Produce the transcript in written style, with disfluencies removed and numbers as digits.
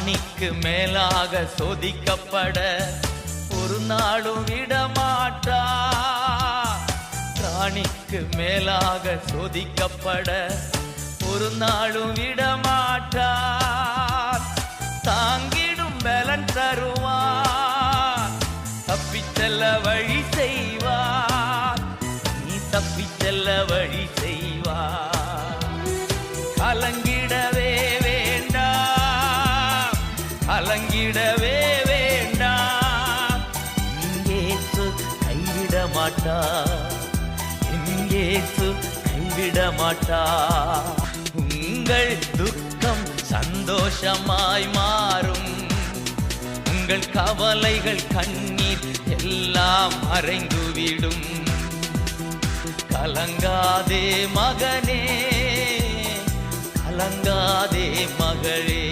ராணிக்கு மேலாக சோதிக்கப்பட ஒரு நாளும் விடமாட்டா. ராணிக்கு மேலாக சோதிக்கப்பட ஒரு நாளும் விடமாட்டா. தாங்கிடும் பலன் தருவார், தப்பிச் செல்ல வழி செய்வார். நீ தப்பிச் செல்ல வழி செய்வார். கலங்கிடவே வேண்டாம், கலங்கிடவே வேண்டாம். இயேசு கைவிட மாட்டார், இயேசு கைவிட மாட்டார். உங்கள் துக்கம் சந்தோஷமாய் மாறும், உங்கள் கவலைகள் கண்ணீர் எல்லாம் மறைந்துவிடும். கலங்காதே மகனே, கலங்காதே மகளே.